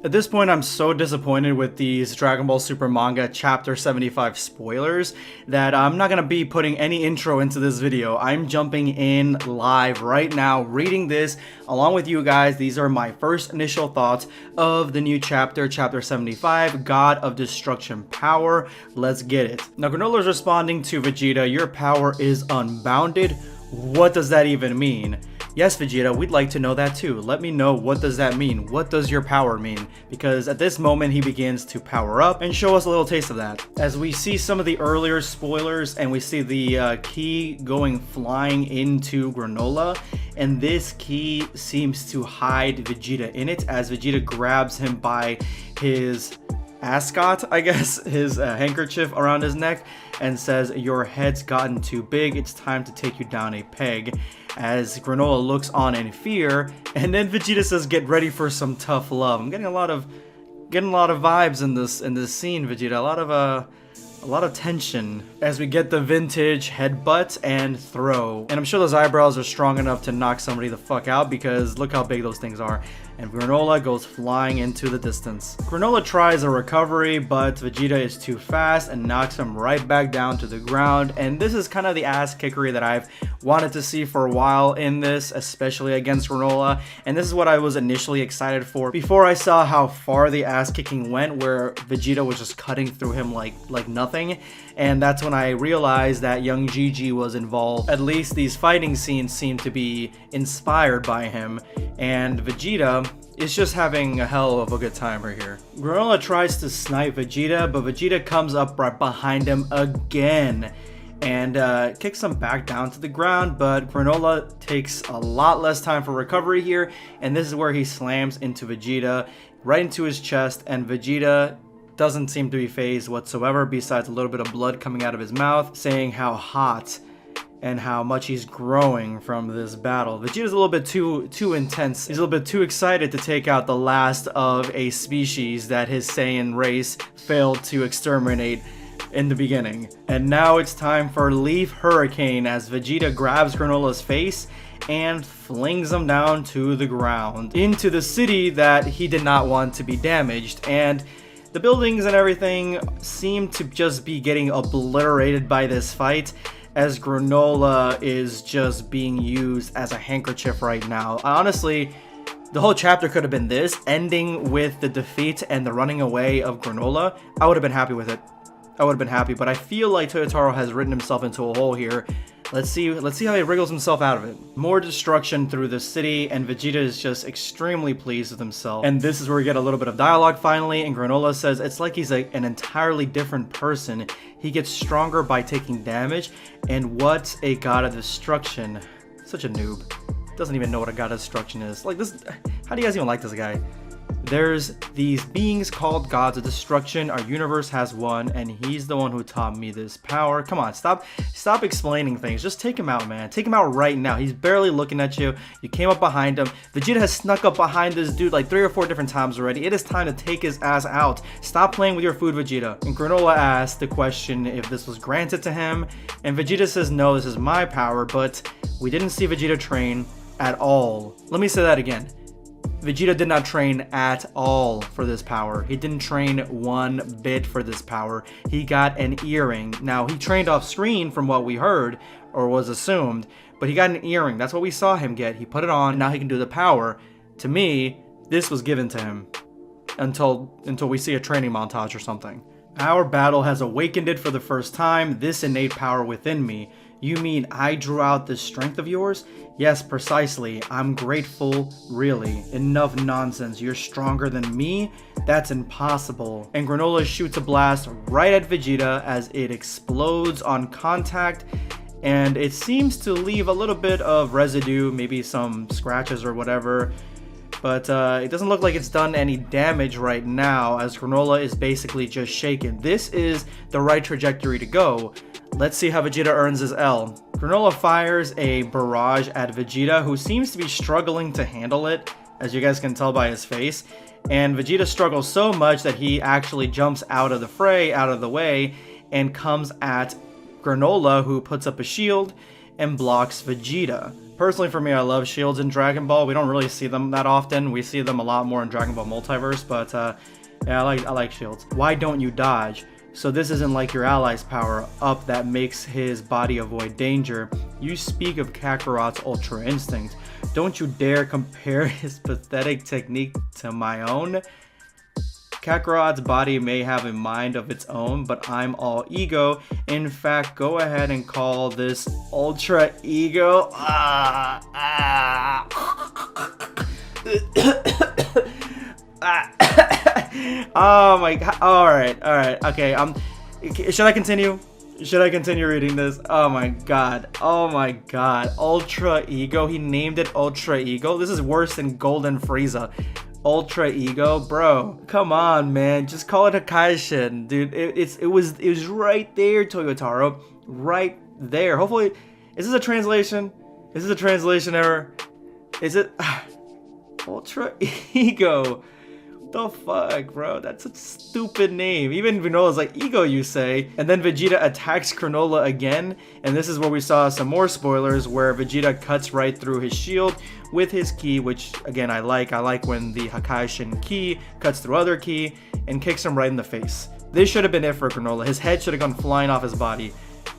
At this point, I'm so disappointed with these Dragon Ball Super Manga Chapter 75 spoilers that I'm not going to be putting any intro into this video. I'm jumping in live right now, reading this along with you guys. These are my first initial thoughts of the new chapter, Chapter 75, God of Destruction Power. Let's get it. Now, Granola is responding to Vegeta, your power is unbounded. What does that even mean? Yes, Vegeta, we'd like to know that too. Let me know, what does that mean? What does your power mean? Because at this moment, he begins to power up and show us a little taste of that. As we see some of the earlier spoilers and we see the key going flying into Granola, and this key seems to hide Vegeta in it as Vegeta grabs him by his ascot, I guess, his handkerchief around his neck, and says, your head's gotten too big, it's time to take you down a peg. As Granola looks on in fear, and then Vegeta says, get ready for some tough love. I'm getting a lot of vibes in this scene, Vegeta. A lot of tension as we get the vintage headbutt and throw. And I'm sure those eyebrows are strong enough to knock somebody the fuck out because look how big those things are. And Granola goes flying into the distance. Granola tries a recovery, but Vegeta is too fast and knocks him right back down to the ground. And this is kind of the ass kickery that I've wanted to see for a while in this, especially against Granola. And this is what I was initially excited for before I saw how far the ass kicking went, where Vegeta was just cutting through him like nothing. And that's when I realized that young Gigi was involved. At least these fighting scenes seem to be inspired by him. And Vegeta is just having a hell of a good time right here. Granola tries to snipe Vegeta, but Vegeta comes up right behind him again and kicks him back down to the ground, but Granola takes a lot less time for recovery here, and this is where he slams into Vegeta, right into his chest, and Vegeta doesn't seem to be fazed whatsoever, besides a little bit of blood coming out of his mouth, saying how hot and how much he's growing from this battle. Vegeta's a little bit too intense. He's a little bit too excited to take out the last of a species that his Saiyan race failed to exterminate in the beginning. And now it's time for Leaf Hurricane as Vegeta grabs Granola's face and flings him down to the ground into the city that he did not want to be damaged. And the buildings and everything seem to just be getting obliterated by this fight, as Granola is just being used as a handkerchief right now. Honestly, the whole chapter could have been this, ending with the defeat and the running away of Granola. I would have been happy with it. I would have been happy, but I feel like Toyotaro has written himself into a hole here. Let's see how he wriggles himself out of it. More destruction through the city, and Vegeta is just extremely pleased with himself. And this is where we get a little bit of dialogue finally, and Granola says it's like he's an entirely different person. He gets stronger by taking damage, and what a god of destruction. Such a noob. Doesn't even know what a god of destruction is. Like this, how do you guys even like this guy? There's these beings called gods of destruction. Our universe has one, and he's the one who taught me this power. Come on, stop explaining things. Just take him out, man. Take him out right now. He's barely looking at you. You came up behind him. Vegeta has snuck up behind this dude like 3 or 4 different times already. It is time to take his ass out. Stop playing with your food, Vegeta. And Granola asked the question if this was granted to him, and Vegeta says, no, this is my power, but we didn't see Vegeta train at all. Let me say that again. Vegeta did not train at all for this power. He didn't train one bit for this power. He got an earring. Now, he trained off screen from what we heard, or was assumed, but he got an earring. That's what we saw him get. He put it on, and now he can do the power. To me, this was given to him until we see a training montage or something. Our battle has awakened it for the first time, this innate power within me. You mean I drew out this strength of yours? Yes, precisely. I'm grateful, really. Enough nonsense. You're stronger than me? That's impossible. And Granola shoots a blast right at Vegeta as it explodes on contact, and it seems to leave a little bit of residue, maybe some scratches or whatever. But it doesn't look like it's done any damage right now, as Granola is basically just shaken. This is the right trajectory to go. Let's see how Vegeta earns his L. Granola fires a barrage at Vegeta, who seems to be struggling to handle it, as you guys can tell by his face. And Vegeta struggles so much that he actually jumps out of the fray, out of the way, and comes at Granola, who puts up a shield. and blocks Vegeta. Personally, for me, I love shields in Dragon Ball. We don't really see them that often. We see them a lot more in Dragon Ball Multiverse, but yeah, I like shields. Why don't you dodge? So this isn't like your ally's power up that makes his body avoid danger. You speak of Kakarot's Ultra Instinct. Don't you dare compare his pathetic technique to my own. Kakarot's body may have a mind of its own, but I'm all ego. In fact, go ahead and call this Ultra Ego. Oh my god. Alright. Okay, should I continue? Should I continue reading this? Oh my god. Ultra Ego. He named it Ultra Ego. This is worse than Golden Frieza. Ultra Ego, bro. Come on, man. Just call it a Kaishin, dude. It was right there, Toyotaro. Right there. Hopefully, is this a translation? Is this a translation error? Is it Ultra Ego? The fuck, bro? That's a stupid name. Even Granola's like, ego, you say. And then Vegeta attacks Granola again. And this is where we saw some more spoilers where Vegeta cuts right through his shield with his ki, which again, I like. I like when the Hakaishin ki cuts through other ki and kicks him right in the face. This should have been it for Granola. His head should have gone flying off his body.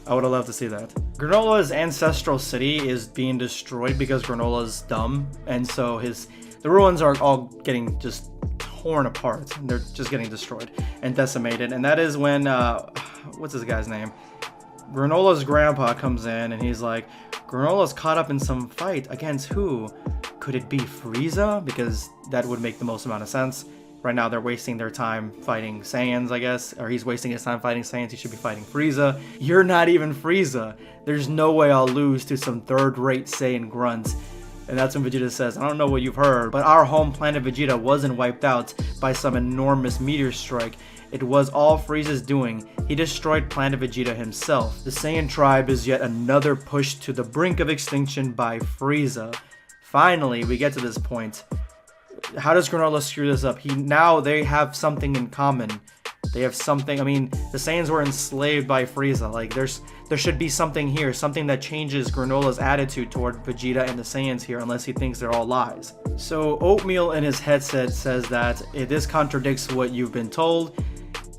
I would have loved to see that. Granola's ancestral city is being destroyed because Granola's dumb. And so the ruins are all getting just torn apart. They're just getting destroyed and decimated. And that is when what's this guy's name? Granola's grandpa comes in and he's like, Granola's caught up in some fight against who? Could it be Frieza? Because that would make the most amount of sense. Right now they're wasting their time fighting Saiyans, I guess. Or he's wasting his time fighting Saiyans. He should be fighting Frieza. You're not even Frieza. There's no way I'll lose to some third-rate Saiyan grunts. And that's when Vegeta says, I don't know what you've heard, but our home planet Vegeta wasn't wiped out by some enormous meteor strike. It was all Frieza's doing. He destroyed planet Vegeta himself. The Saiyan tribe is yet another push to the brink of extinction by Frieza. Finally, we get to this point. How does Granola screw this up? Now they have something in common. They have something. I mean, the Saiyans were enslaved by Frieza. Like, there should be something here, something that changes Granola's attitude toward Vegeta and the Saiyans here, unless he thinks they're all lies. So Oatmeal in his headset says that this contradicts what you've been told.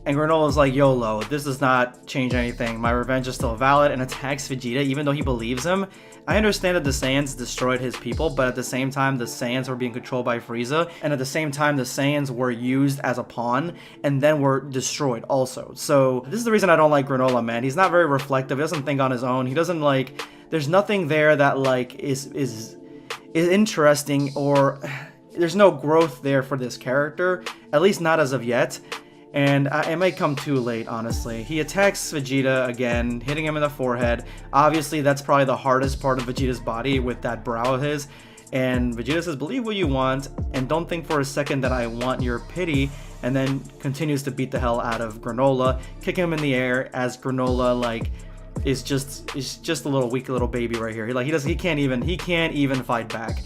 And Granola's like, YOLO, this does not change anything. My revenge is still valid, and attacks Vegeta even though he believes him. I understand that the Saiyans destroyed his people, but at the same time, the Saiyans were being controlled by Frieza, and at the same time, the Saiyans were used as a pawn, and then were destroyed also. So, this is the reason I don't like Granola, man. He's not very reflective, he doesn't think on his own, he doesn't like, there's nothing there that like, is interesting, or there's no growth there for this character, at least not as of yet. And it might come too late, honestly. He attacks Vegeta again, hitting him in the forehead. Obviously, that's probably the hardest part of Vegeta's body with that brow of his. And Vegeta says, believe what you want, and don't think for a second that I want your pity. And then continues to beat the hell out of Granola, kicking him in the air as Granola, like, is just a little weak little baby right here. He can't even fight back.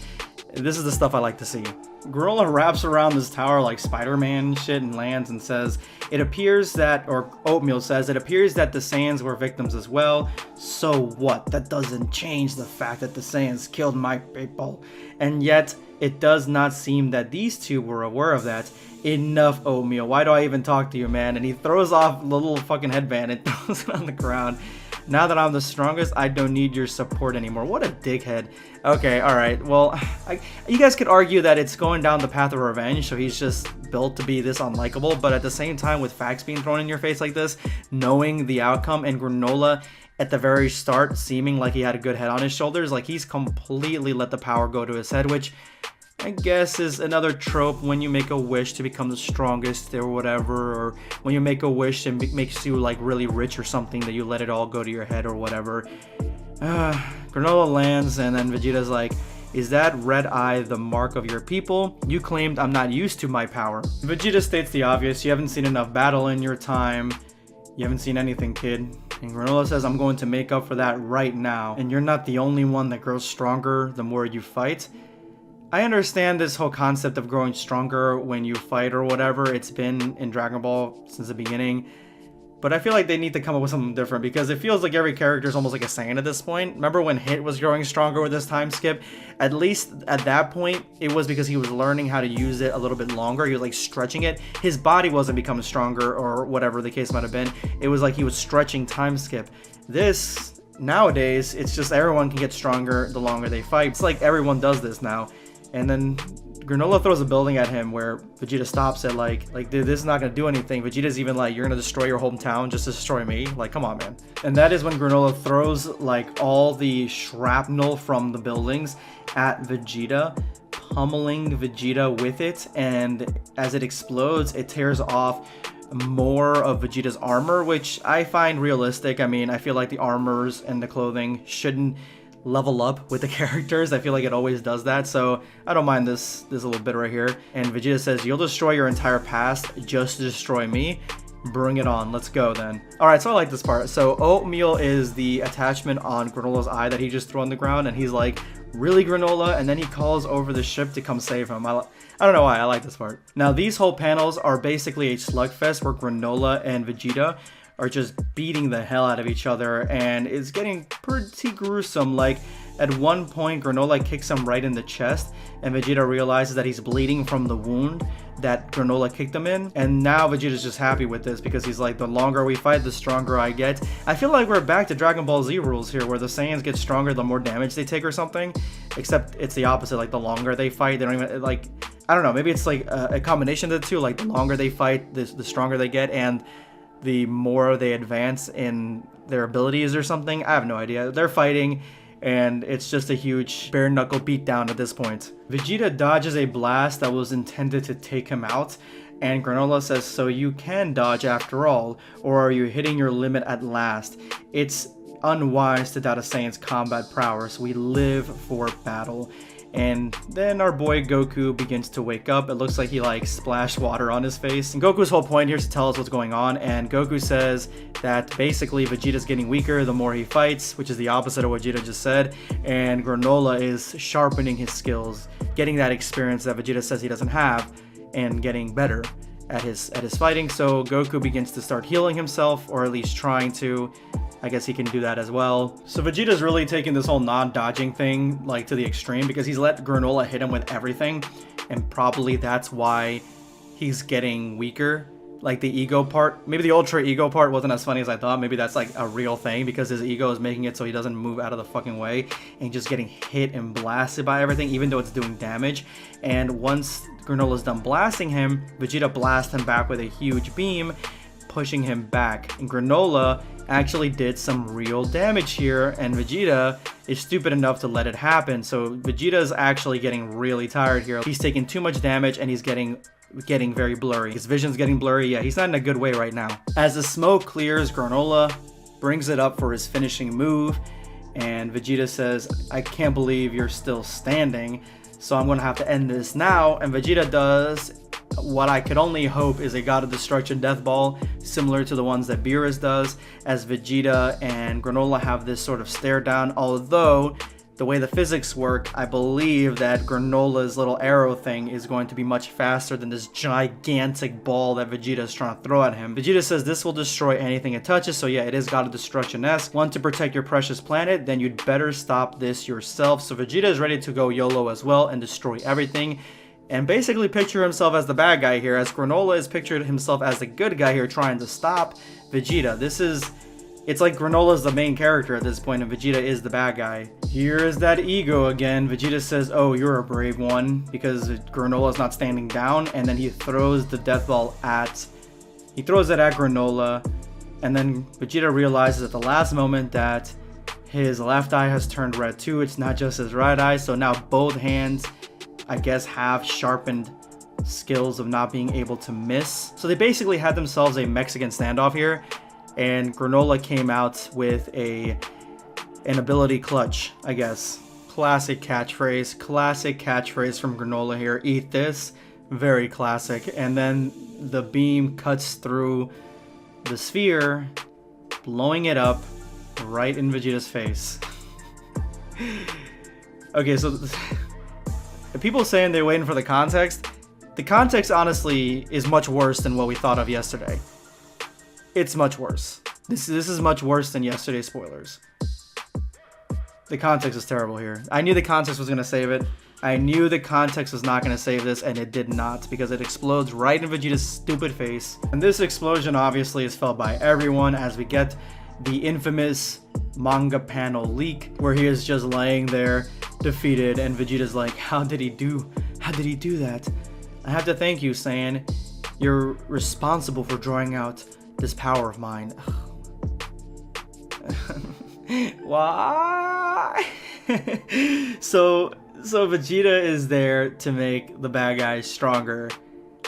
This is the stuff I like to see. Granola wraps around this tower like Spider-Man shit and lands and says, it appears that, or Oatmeal says, it appears that the Saiyans were victims as well. So what? That doesn't change the fact that the Saiyans killed my people. And yet, it does not seem that these two were aware of that. Enough, Oatmeal. Why do I even talk to you, man? And he throws off the little fucking headband and throws it on the ground. Now that I'm the strongest, I don't need your support anymore. What a dickhead. Okay, alright. Well, you guys could argue that it's going down the path of revenge, so he's just built to be this unlikable, but at the same time, with facts being thrown in your face like this, knowing the outcome, and Granola at the very start seeming like he had a good head on his shoulders, like he's completely let the power go to his head, which I guess is another trope when you make a wish to become the strongest or whatever, or when you make a wish and makes you like really rich or something, that you let it all go to your head or whatever. Granola lands and then Vegeta's like, is that red eye the mark of your people? You claimed I'm not used to my power. Vegeta states the obvious, you haven't seen enough battle in your time. You haven't seen anything, kid. And Granola says, I'm going to make up for that right now. And you're not the only one that grows stronger the more you fight. I understand this whole concept of growing stronger when you fight or whatever. It's been in Dragon Ball since the beginning. But I feel like they need to come up with something different because it feels like every character is almost like a Saiyan at this point. Remember when Hit was growing stronger with this time skip? At least at that point, it was because he was learning how to use it a little bit longer. He was like stretching it. His body wasn't becoming stronger or whatever the case might have been. It was like he was stretching time skip. This, nowadays, it's just everyone can get stronger the longer they fight. It's like everyone does this now. And then Granola throws a building at him where Vegeta stops it like dude, this is not gonna do anything. Vegeta's even like, you're gonna destroy your hometown just to destroy me? Like, come on, man. And that is when Granola throws like all the shrapnel from the buildings at Vegeta, pummeling Vegeta with it, and as it explodes, it tears off more of Vegeta's armor, which I find realistic. I mean, I feel like the armors and the clothing shouldn't level up with the characters. I feel like it always does that, so I don't mind this little bit right here. And Vegeta says, you'll destroy your entire past just to destroy me. Bring it on, let's go then. Alright, so I like this part. So Oatmeal is the attachment on Granola's eye that he just threw on the ground, and he's like, really, Granola? And then he calls over the ship to come save him. I don't know why, I like this part. Now these whole panels are basically a slugfest where Granola and Vegeta are just beating the hell out of each other, and it's getting pretty gruesome. Like, at one point, Granola kicks him right in the chest, and Vegeta realizes that he's bleeding from the wound that Granola kicked him in, and now Vegeta's just happy with this because he's like, the longer we fight, the stronger I get. I feel like we're back to Dragon Ball Z rules here, where the Saiyans get stronger the more damage they take or something, except it's the opposite. Like, the longer they fight, they don't even, like, I don't know, maybe it's like a combination of the two. Like, the longer they fight, the stronger they get, and the more they advance in their abilities or something. I have no idea. They're fighting, and it's just a huge bare knuckle beatdown at this point. Vegeta dodges a blast that was intended to take him out, and Granola says, so you can dodge after all, or are you hitting your limit at last? It's unwise to doubt a Saiyan's combat prowess. We live for battle. And then our boy Goku begins to wake up. It looks like he like splashed water on his face. And Goku's whole point here is to tell us what's going on. And Goku says that basically Vegeta's getting weaker the more he fights, which is the opposite of what Vegeta just said. And Granola is sharpening his skills, getting that experience that Vegeta says he doesn't have, and getting better at his fighting. So Goku begins to start healing himself, or at least trying to. I guess he can do that as well. So Vegeta's really taking this whole non-dodging thing like to the extreme, because he's let Granola hit him with everything, and probably that's why he's getting weaker. Like the ego part, maybe the ultra ego part wasn't as funny as I thought. Maybe that's like a real thing because his ego is making it so he doesn't move out of the fucking way, and just getting hit and blasted by everything, even though it's doing damage. And once Granola's done blasting him, Vegeta blasts him back with a huge beam, pushing him back. And Granola actually did some real damage here, and Vegeta is stupid enough to let it happen. So Vegeta's actually getting really tired here. He's taking too much damage, and he's getting very blurry. His vision's getting blurry. Yeah, he's not in a good way right now. As the smoke clears, Granola brings it up for his finishing move, and Vegeta says, I can't believe you're still standing, so I'm gonna have to end this now. And Vegeta does what I could only hope is a God of Destruction death ball, similar to the ones that Beerus does, as Vegeta and Granola have this sort of stare down. Although the way the physics work, I believe that Granola's little arrow thing is going to be much faster than this gigantic ball that Vegeta is trying to throw at him. Vegeta says this will destroy anything it touches, so yeah, it is God of Destruction-esque. Want to protect your precious planet? Then you'd better stop this yourself. So Vegeta is ready to go YOLO as well and destroy everything, and basically picture himself as the bad guy here, as Granola is pictured himself as the good guy here trying to stop Vegeta. It's like Granola's the main character at this point, and Vegeta is the bad guy. Here is that ego again. Vegeta says, oh, you're a brave one, because Granola's not standing down, and then he throws the death ball he throws it at Granola, and then Vegeta realizes at the last moment that his left eye has turned red too. It's not just his right eye, so now both hands, I guess, have sharpened skills of not being able to miss. So they basically had themselves a Mexican standoff here, and Granola came out with an ability clutch, I guess. Classic catchphrase from Granola here. Eat this. Very classic. And then the beam cuts through the sphere, blowing it up right in Vegeta's face. Okay, so the people saying they're waiting for the context honestly is much worse than what we thought of yesterday. it's much worse. This is much worse than yesterday's spoilers. The context is terrible here. I knew the context was going to save it. I knew the context was not going to save this, and it did not, because it explodes right in Vegeta's stupid face. And this explosion obviously is felt by everyone as we get the infamous manga panel leak, where he is just laying there defeated, and Vegeta's like, how did he do that? I have to thank you, Saiyan. You're responsible for drawing out this power of mine. Why? So Vegeta is there to make the bad guys stronger,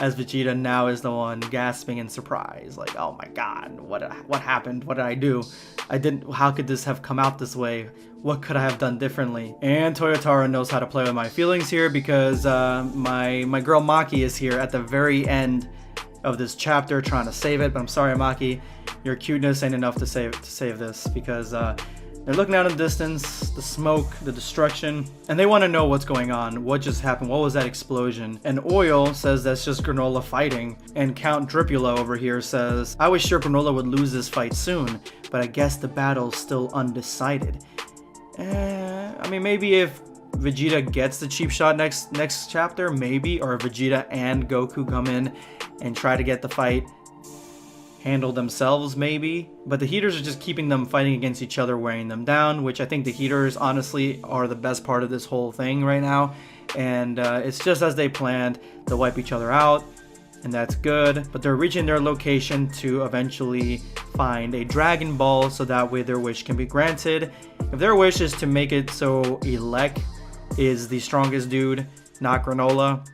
as Vegeta now is the one gasping in surprise, like, oh my god, what happened? What did I do? How could this have come out this way? What could I have done differently? And Toyotaro knows how to play with my feelings here, because my girl Maki is here at the very end of this chapter trying to save it. But I'm sorry, Maki, your cuteness ain't enough to save this, because they're looking out in the distance, the smoke, the destruction, and they want to know what's going on. What just happened? What was that explosion? And Oil says that's just Granola fighting. And Count Dripula over here says, I was sure Granola would lose this fight soon, but I guess the battle's still undecided. I mean, maybe if Vegeta gets the cheap shot next chapter, maybe, or Vegeta and Goku come in and try to get the fight handle themselves, maybe. But the heaters are just keeping them fighting against each other, wearing them down, which I think the heaters honestly are the best part of this whole thing right now. And it's just as they planned. They'll wipe each other out, and that's good. But they're reaching their location to eventually find a Dragon Ball, so that way their wish can be granted. If their wish is to make it so Elec is the strongest dude, not Granola,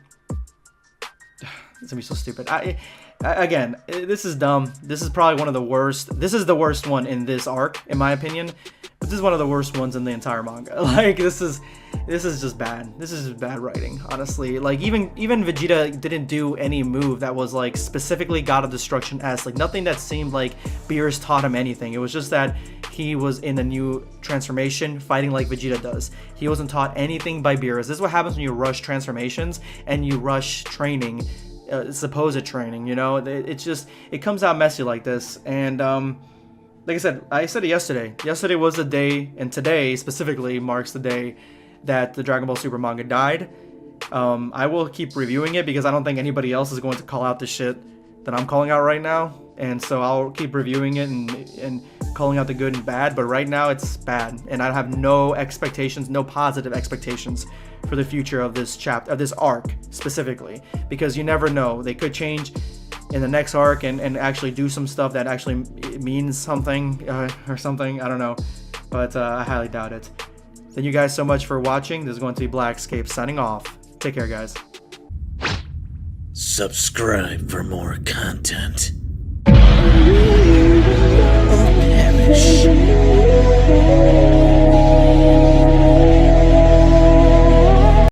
it's gonna be so stupid. Again, this is dumb. This is probably one of the worst. This is the worst one in this arc, in my opinion. But this is one of the worst ones in the entire manga. Like, this is just bad. This is just bad writing, honestly. Like, even Vegeta didn't do any move that was like specifically God of Destruction-esque. Like, nothing that seemed like Beerus taught him anything. It was just that he was in the new transformation fighting like Vegeta does. He wasn't taught anything by Beerus. This is what happens when you rush transformations and you rush training, supposed training, you know? It comes out messy like this. And like I said it yesterday. Yesterday was the day, and today specifically marks the day that the Dragon Ball Super manga died. I will keep reviewing it because I don't think anybody else is going to call out the shit that I'm calling out right now. And so I'll keep reviewing it and calling out the good and bad. But right now it's bad, and I have no expectations, no positive expectations for the future of this chapter, of this arc specifically, because you never know. They could change in the next arc and actually do some stuff that actually means something or something. I don't know, but I highly doubt it. Thank you guys so much for watching. This is going to be Blackscape signing off. Take care, guys. Subscribe for more content.